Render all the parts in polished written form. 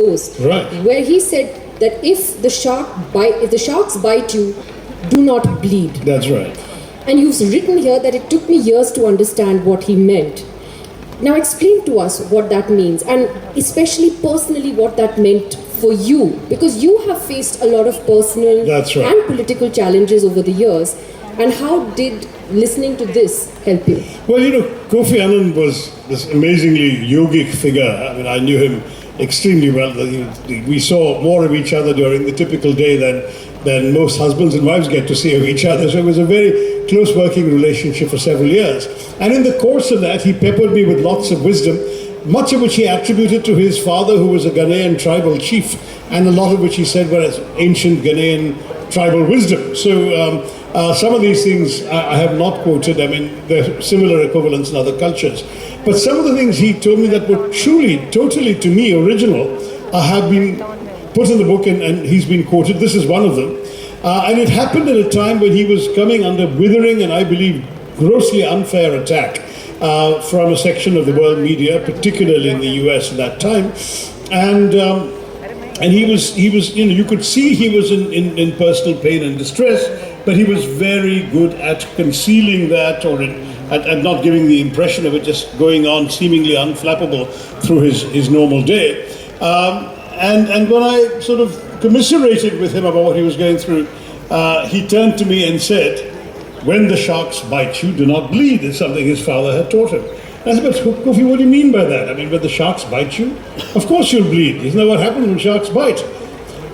those, Right. where he said that if the sharks bite you, do not bleed. That's right. And you've written here that it took me years to understand what he meant. Now explain to us what that means, and especially personally what that meant for you, because you have faced a lot of personal That's right. and political challenges over the years. And how did listening to this help you? Well, Kofi Annan was this amazingly yogic figure. I mean, I knew him extremely well. We saw more of each other during the typical day than most husbands and wives get to see of each other. So it was a very close working relationship for several years. And in the course of that, he peppered me with lots of wisdom, much of which he attributed to his father, who was a Ghanaian tribal chief, and a lot of which he said were ancient Ghanaian tribal wisdom. So some of these things I have not quoted. I mean, there are similar equivalents in other cultures. But some of the things he told me that were truly, totally, to me, original, have been put in the book, and he's been quoted. This is one of them. And it happened at a time when he was coming under withering and, I believe, grossly unfair attack from a section of the world media, particularly in the US at that time. And he was, you could see he was in personal pain and distress, but he was very good at concealing that, or at not giving the impression of it just going on seemingly unflappable through his normal day. And when I sort of commiserated with him about what he was going through, he turned to me and said, "When the sharks bite you, do not bleed," is something his father had taught him. I said, "But Kofi, what do you mean by that? I mean, when the sharks bite you, of course you'll bleed. Isn't that what happens when sharks bite?"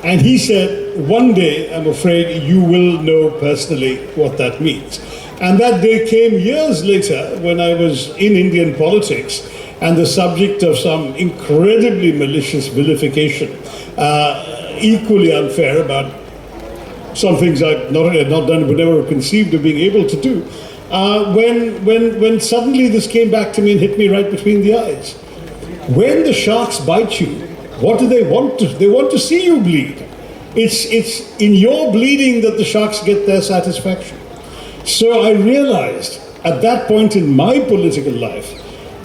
And he said, "One day, I'm afraid you will know personally what that means." And that day came years later when I was in Indian politics and the subject of some incredibly malicious vilification, equally unfair about some things I've not done, would never have conceived of being able to do. When suddenly this came back to me and hit me right between the eyes. When the sharks bite you, what do they want to? They want to see you bleed. It's in your bleeding that the sharks get their satisfaction. So I realized at that point in my political life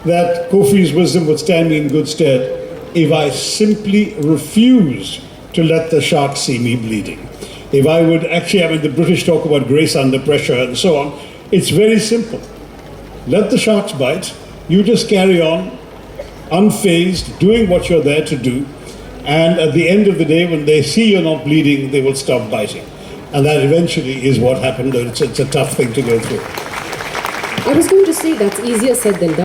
that Kofi's wisdom would stand me in good stead if I simply refused to let the sharks see me bleeding. If I would actually, I mean, the British talk about grace under pressure and so on. It's very simple. Let the sharks bite. You just carry on, unfazed, doing what you're there to do. And at the end of the day, when they see you're not bleeding, they will stop biting. And that eventually is what happened. It's a tough thing to go through. I was going to say that's easier said than done.